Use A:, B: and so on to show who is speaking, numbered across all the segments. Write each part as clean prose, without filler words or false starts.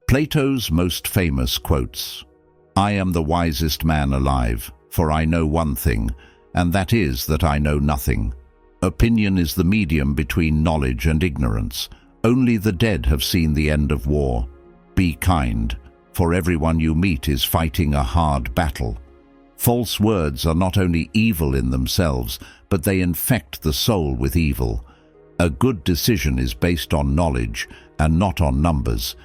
A: Plato's most famous quotes. "I am the wisest man alive, for I know one thing, and that is that I know nothing. Opinion is the medium between knowledge and ignorance. Only the dead have seen the end of war. Be kind, for everyone you meet is fighting a hard battle. False words are not only evil in themselves, but they infect the soul with evil. A good decision is based on knowledge and not on numbers.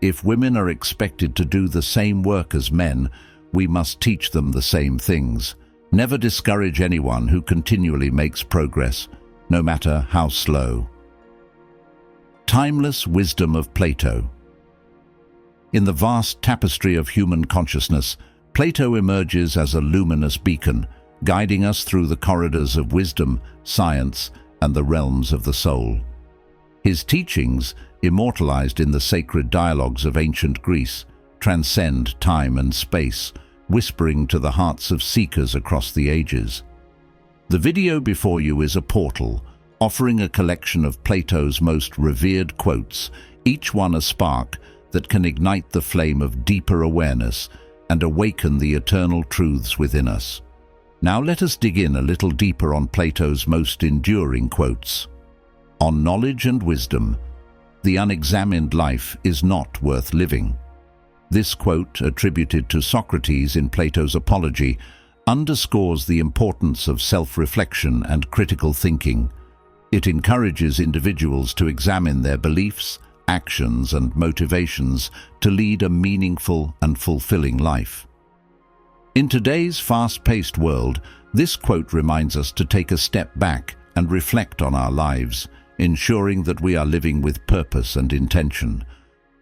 A: If women are expected to do the same work as men, we must teach them the same things. Never discourage anyone who continually makes progress, no matter how slow." Timeless wisdom of Plato. In the vast tapestry of human consciousness, Plato emerges as a luminous beacon, guiding us through the corridors of wisdom, science, and the realms of the soul. His teachings, immortalized in the sacred dialogues of ancient Greece, transcend time and space, whispering to the hearts of seekers across the ages. The video before you is a portal, offering a collection of Plato's most revered quotes, each one a spark that can ignite the flame of deeper awareness and awaken the eternal truths within us. Now let us dig in a little deeper on Plato's most enduring quotes. On knowledge and wisdom, "The unexamined life is not worth living." This quote, attributed to Socrates in Plato's Apology, underscores the importance of self-reflection and critical thinking. It encourages individuals to examine their beliefs, actions, and motivations to lead a meaningful and fulfilling life. In today's fast-paced world, this quote reminds us to take a step back and reflect on our lives, ensuring that we are living with purpose and intention.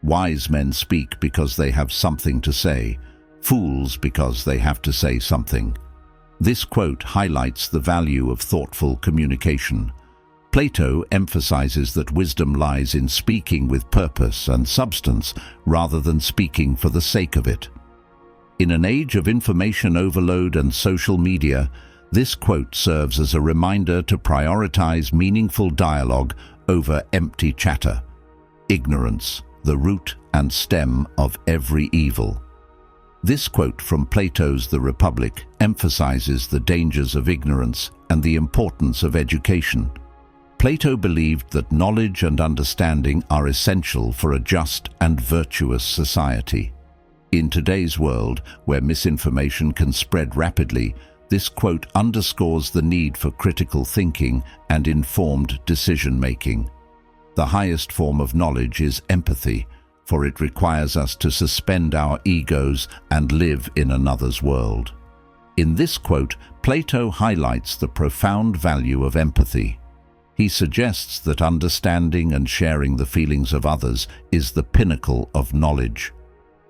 A: Wise men speak because they have something to say, fools because they have to say something. This quote highlights the value of thoughtful communication. Plato emphasizes that wisdom lies in speaking with purpose and substance rather than speaking for the sake of it. In an age of information overload and social media, this quote serves as a reminder to prioritize meaningful dialogue over empty chatter. Ignorance, the root and stem of every evil. This quote from Plato's The Republic emphasizes the dangers of ignorance and the importance of education. Plato believed that knowledge and understanding are essential for a just and virtuous society. In today's world, where misinformation can spread rapidly, this quote underscores the need for critical thinking and informed decision-making. The highest form of knowledge is empathy, for it requires us to suspend our egos and live in another's world. In this quote, Plato highlights the profound value of empathy. He suggests that understanding and sharing the feelings of others is the pinnacle of knowledge.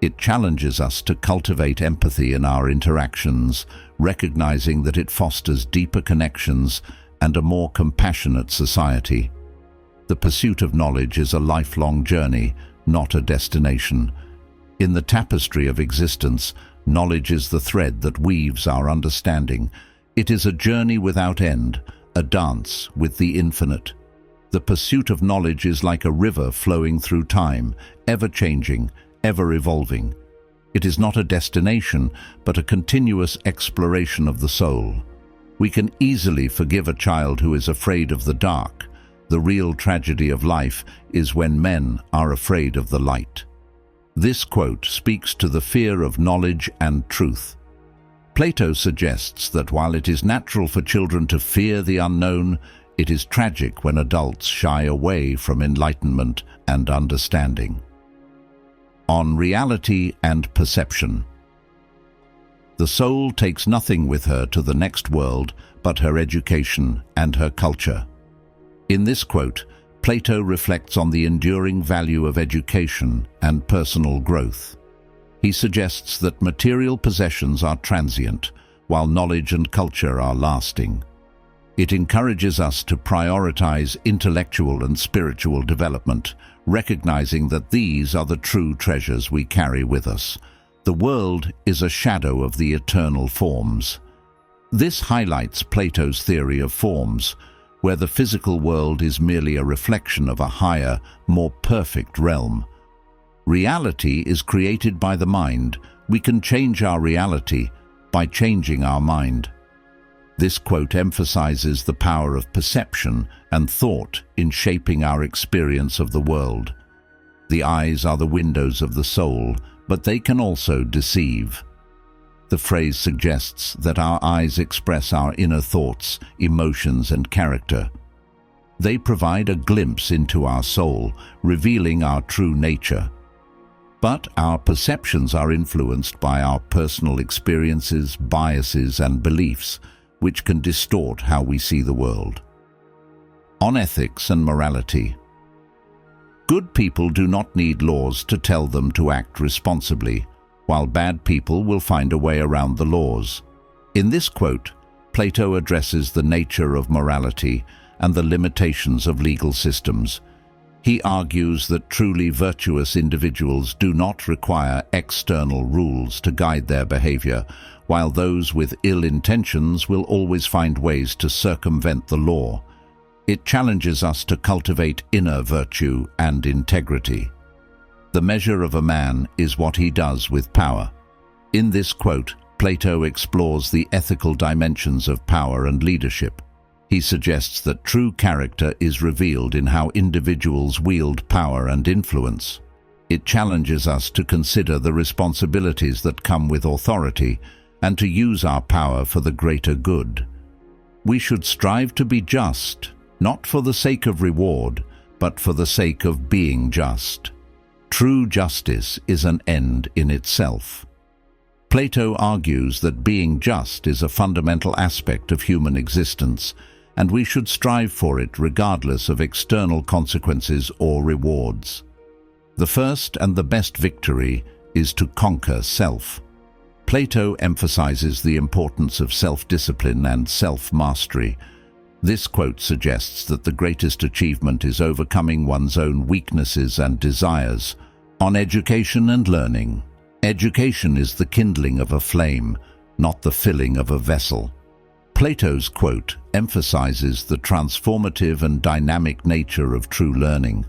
A: It challenges us to cultivate empathy in our interactions, recognizing that it fosters deeper connections and a more compassionate society. The pursuit of knowledge is a lifelong journey, not a destination. In the tapestry of existence, knowledge is the thread that weaves our understanding. It is a journey without end, a dance with the infinite. The pursuit of knowledge is like a river flowing through time, ever-changing, ever-evolving. It is not a destination, but a continuous exploration of the soul. We can easily forgive a child who is afraid of the dark. The real tragedy of life is when men are afraid of the light. This quote speaks to the fear of knowledge and truth. Plato suggests that while it is natural for children to fear the unknown, it is tragic when adults shy away from enlightenment and understanding. On reality and perception. The soul takes nothing with her to the next world but her education and her culture. In this quote, Plato reflects on the enduring value of education and personal growth. He suggests that material possessions are transient, while knowledge and culture are lasting. It encourages us to prioritize intellectual and spiritual development, recognizing that these are the true treasures we carry with us. The world is a shadow of the eternal forms. This highlights Plato's theory of forms, where the physical world is merely a reflection of a higher, more perfect realm. Reality is created by the mind. We can change our reality by changing our mind. This quote emphasizes the power of perception and thought in shaping our experience of the world. The eyes are the windows of the soul, but they can also deceive. The phrase suggests that our eyes express our inner thoughts, emotions, and character. They provide a glimpse into our soul, revealing our true nature. But our perceptions are influenced by our personal experiences, biases, and beliefs, which can distort how we see the world. On ethics and morality. Good people do not need laws to tell them to act responsibly, while bad people will find a way around the laws. In this quote, Plato addresses the nature of morality and the limitations of legal systems. He argues that truly virtuous individuals do not require external rules to guide their behavior, while those with ill intentions will always find ways to circumvent the law. It challenges us to cultivate inner virtue and integrity. The measure of a man is what he does with power. In this quote, Plato explores the ethical dimensions of power and leadership. He suggests that true character is revealed in how individuals wield power and influence. It challenges us to consider the responsibilities that come with authority and to use our power for the greater good. We should strive to be just, not for the sake of reward, but for the sake of being just. True justice is an end in itself. Plato argues that being just is a fundamental aspect of human existence, and we should strive for it regardless of external consequences or rewards. The first and the best victory is to conquer self. Plato emphasizes the importance of self-discipline and self-mastery. This quote suggests that the greatest achievement is overcoming one's own weaknesses and desires. On education and learning. Education is the kindling of a flame, not the filling of a vessel. Plato's quote emphasizes the transformative and dynamic nature of true learning.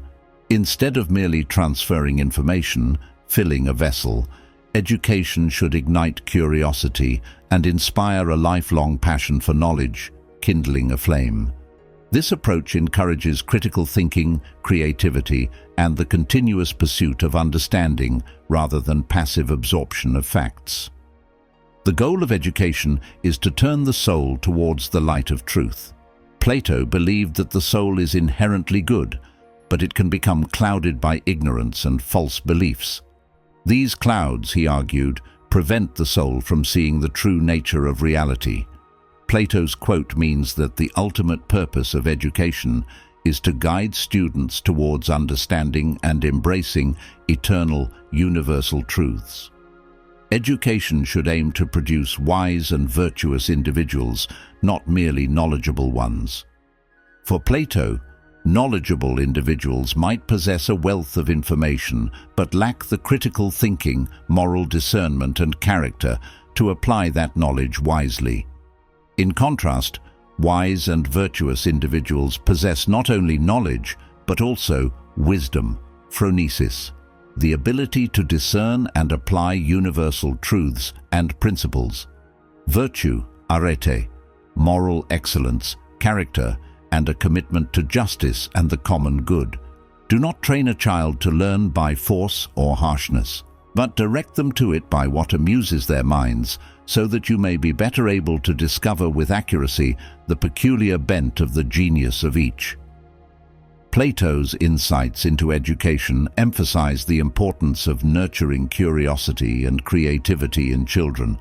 A: Instead of merely transferring information, filling a vessel, education should ignite curiosity and inspire a lifelong passion for knowledge, kindling a flame. This approach encourages critical thinking, creativity, and the continuous pursuit of understanding rather than passive absorption of facts. The goal of education is to turn the soul towards the light of truth. Plato believed that the soul is inherently good, but it can become clouded by ignorance and false beliefs. These clouds, he argued, prevent the soul from seeing the true nature of reality. Plato's quote means that the ultimate purpose of education is to guide students towards understanding and embracing eternal, universal truths. Education should aim to produce wise and virtuous individuals, not merely knowledgeable ones. For Plato, knowledgeable individuals might possess a wealth of information but lack the critical thinking, moral discernment, and character to apply that knowledge wisely. In contrast, wise and virtuous individuals possess not only knowledge but also wisdom, phronesis, the ability to discern and apply universal truths and principles. Virtue, arete, moral excellence, character, and a commitment to justice and the common good. Do not train a child to learn by force or harshness, but direct them to it by what amuses their minds, so that you may be better able to discover with accuracy the peculiar bent of the genius of each. Plato's insights into education emphasize the importance of nurturing curiosity and creativity in children.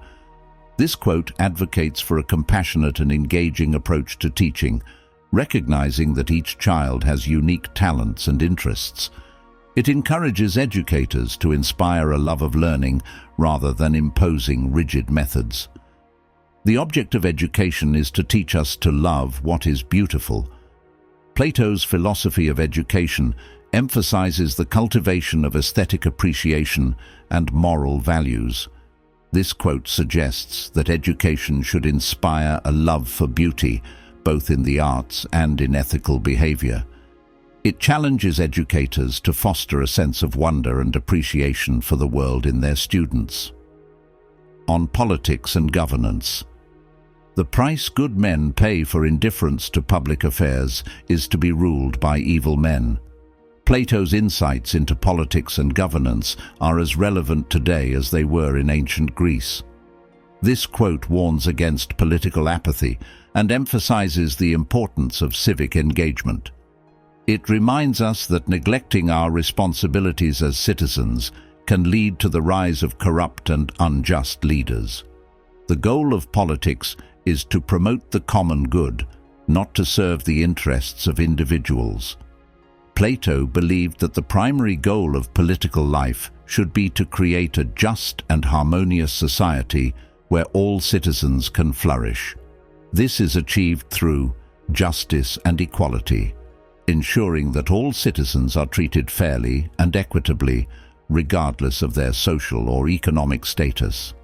A: This quote advocates for a compassionate and engaging approach to teaching, recognizing that each child has unique talents and interests. It encourages educators to inspire a love of learning rather than imposing rigid methods. The object of education is to teach us to love what is beautiful. Plato's philosophy of education emphasizes the cultivation of aesthetic appreciation and moral values. This quote suggests that education should inspire a love for beauty, both in the arts and in ethical behavior. It challenges educators to foster a sense of wonder and appreciation for the world in their students. On politics and governance. The price good men pay for indifference to public affairs is to be ruled by evil men. Plato's insights into politics and governance are as relevant today as they were in ancient Greece. This quote warns against political apathy and emphasizes the importance of civic engagement. It reminds us that neglecting our responsibilities as citizens can lead to the rise of corrupt and unjust leaders. The goal of politics is to promote the common good, not to serve the interests of individuals. Plato believed that the primary goal of political life should be to create a just and harmonious society where all citizens can flourish. This is achieved through justice and equality, ensuring that all citizens are treated fairly and equitably, regardless of their social or economic status.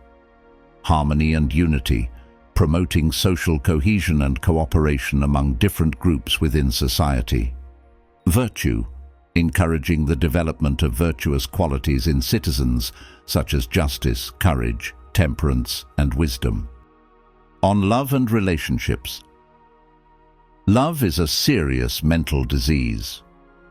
A: Harmony and unity, promoting social cohesion and cooperation among different groups within society. Virtue, encouraging the development of virtuous qualities in citizens such as justice, courage, temperance, and wisdom. On love and relationships. Love is a serious mental disease.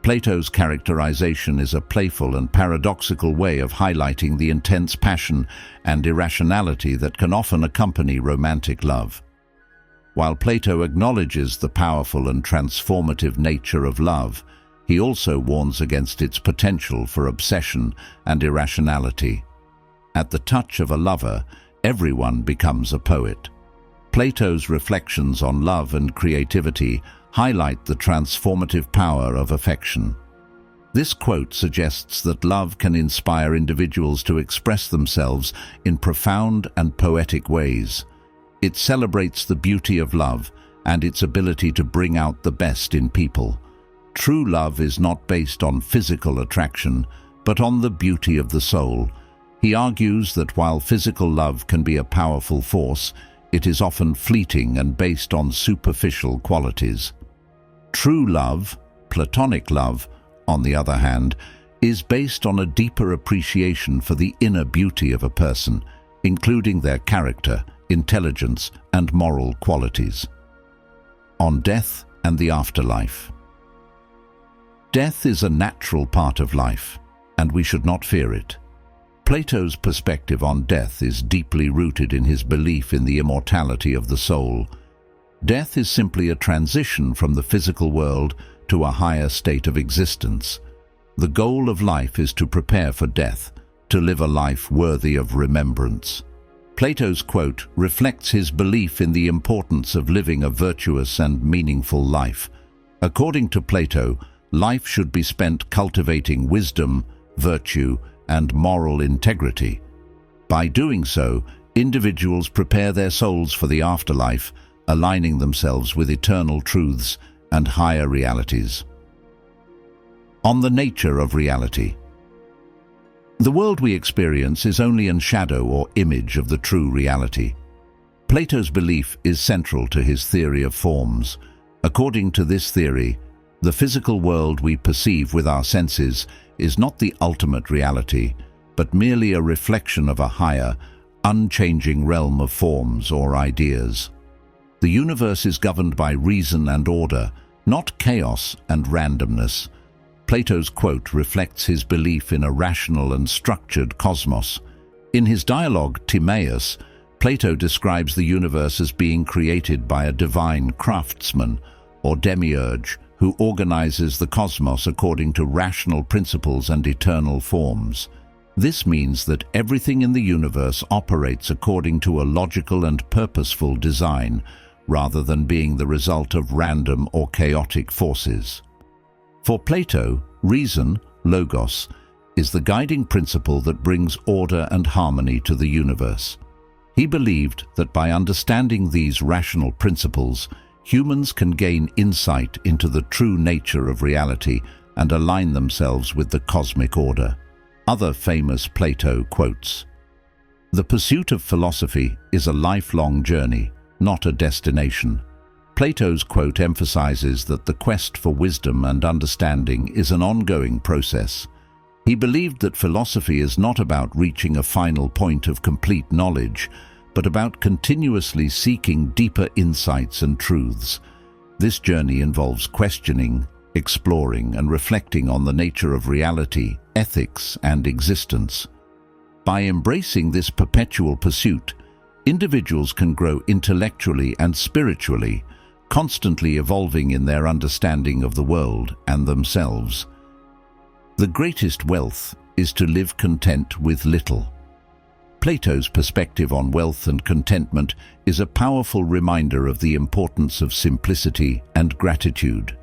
A: Plato's characterization is a playful and paradoxical way of highlighting the intense passion and irrationality that can often accompany romantic love. While Plato acknowledges the powerful and transformative nature of love, he also warns against its potential for obsession and irrationality. At the touch of a lover, everyone becomes a poet. Plato's reflections on love and creativity highlight the transformative power of affection. This quote suggests that love can inspire individuals to express themselves in profound and poetic ways. It celebrates the beauty of love and its ability to bring out the best in people. True love is not based on physical attraction, but on the beauty of the soul. He argues that while physical love can be a powerful force, it is often fleeting and based on superficial qualities. True love, platonic love, on the other hand, is based on a deeper appreciation for the inner beauty of a person, including their character, intelligence, and moral qualities. On death and the afterlife. Death is a natural part of life, and we should not fear it. Plato's perspective on death is deeply rooted in his belief in the immortality of the soul. Death is simply a transition from the physical world to a higher state of existence. The goal of life is to prepare for death, to live a life worthy of remembrance. Plato's quote reflects his belief in the importance of living a virtuous and meaningful life. According to Plato, life should be spent cultivating wisdom, virtue, and moral integrity. By doing so, individuals prepare their souls for the afterlife, aligning themselves with eternal truths and higher realities. On the nature of reality. The world we experience is only a shadow or image of the true reality. Plato's belief is central to his theory of forms. According to this theory, the physical world we perceive with our senses is not the ultimate reality, but merely a reflection of a higher, unchanging realm of forms or ideas. The universe is governed by reason and order, not chaos and randomness. Plato's quote reflects his belief in a rational and structured cosmos. In his dialogue, Timaeus, Plato describes the universe as being created by a divine craftsman, or demiurge, who organizes the cosmos according to rational principles and eternal forms. This means that everything in the universe operates according to a logical and purposeful design, rather than being the result of random or chaotic forces. For Plato, reason, logos, is the guiding principle that brings order and harmony to the universe. He believed that by understanding these rational principles, humans can gain insight into the true nature of reality and align themselves with the cosmic order. Other famous Plato quotes: "The pursuit of philosophy is a lifelong journey, not a destination. Plato's quote emphasizes that the quest for wisdom and understanding is an ongoing process. He believed that philosophy is not about reaching a final point of complete knowledge, but about continuously seeking deeper insights and truths. This journey involves questioning, exploring, and reflecting on the nature of reality, ethics, and existence. By embracing this perpetual pursuit, individuals can grow intellectually and spiritually, constantly evolving in their understanding of the world and themselves. The greatest wealth is to live content with little. Plato's perspective on wealth and contentment is a powerful reminder of the importance of simplicity and gratitude.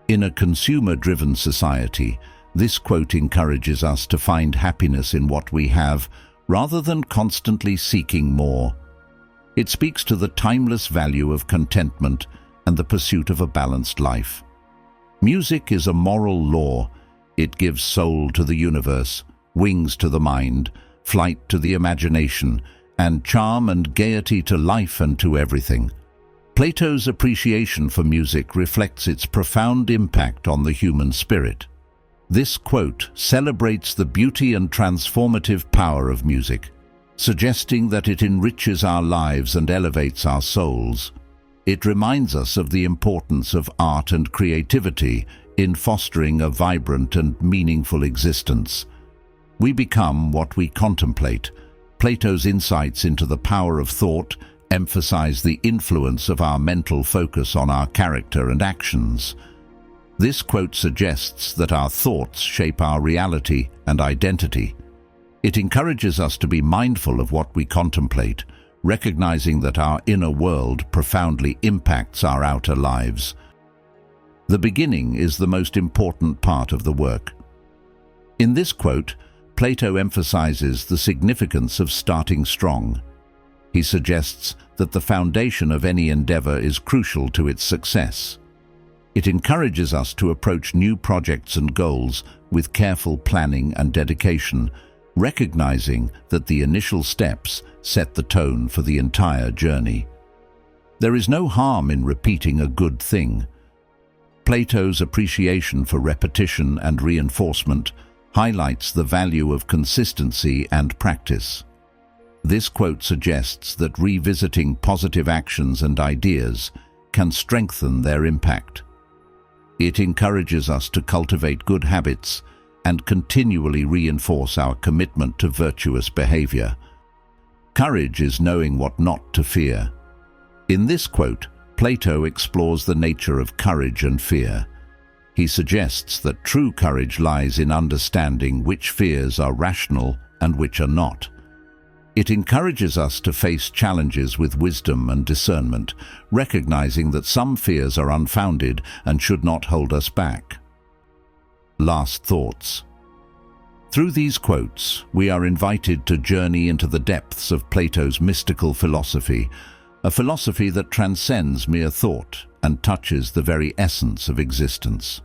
A: In a consumer-driven society, this quote encourages us to find happiness in what we have, rather than constantly seeking more. It speaks to the timeless value of contentment and the pursuit of a balanced life. Music is a moral law. It gives soul to the universe, wings to the mind, flight to the imagination, and charm and gaiety to life and to everything. Plato's appreciation for music reflects its profound impact on the human spirit. This quote celebrates the beauty and transformative power of music, suggesting that it enriches our lives and elevates our souls. It reminds us of the importance of art and creativity in fostering a vibrant and meaningful existence. We become what we contemplate. Plato's insights into the power of thought emphasize the influence of our mental focus on our character and actions. This quote suggests that our thoughts shape our reality and identity. It encourages us to be mindful of what we contemplate, recognizing that our inner world profoundly impacts our outer lives. The beginning is the most important part of the work. In this quote, Plato emphasizes the significance of starting strong. He suggests that the foundation of any endeavor is crucial to its success. It encourages us to approach new projects and goals with careful planning and dedication, recognizing that the initial steps set the tone for the entire journey. There is no harm in repeating a good thing. Plato's appreciation for repetition and reinforcement highlights the value of consistency and practice. This quote suggests that revisiting positive actions and ideas can strengthen their impact. It encourages us to cultivate good habits and continually reinforce our commitment to virtuous behavior. Courage is knowing what not to fear. In this quote, Plato explores the nature of courage and fear. He suggests that true courage lies in understanding which fears are rational and which are not. It encourages us to face challenges with wisdom and discernment, recognizing that some fears are unfounded and should not hold us back. Last thoughts. Through these quotes, we are invited to journey into the depths of Plato's mystical philosophy, a philosophy that transcends mere thought and touches the very essence of existence.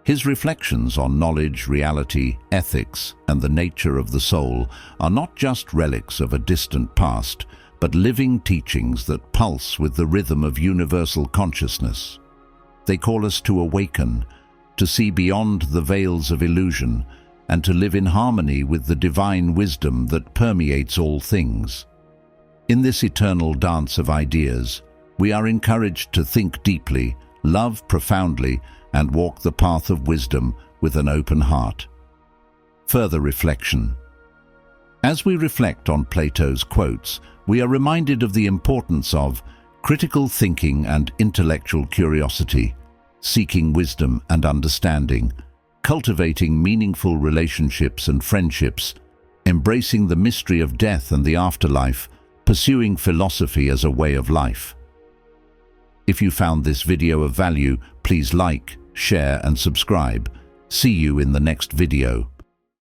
A: His reflections on knowledge, reality, ethics, and the nature of the soul are not just relics of a distant past, but living teachings that pulse with the rhythm of universal consciousness. They call us to awaken, to see beyond the veils of illusion, and to live in harmony with the divine wisdom that permeates all things. In this eternal dance of ideas, we are encouraged to think deeply, love profoundly, and walk the path of wisdom with an open heart. Further reflection. As we reflect on Plato's quotes, we are reminded of the importance of critical thinking and intellectual curiosity, seeking wisdom and understanding, cultivating meaningful relationships and friendships, embracing the mystery of death and the afterlife, pursuing philosophy as a way of life. If you found this video of value, please like, share and subscribe. See you in the next video.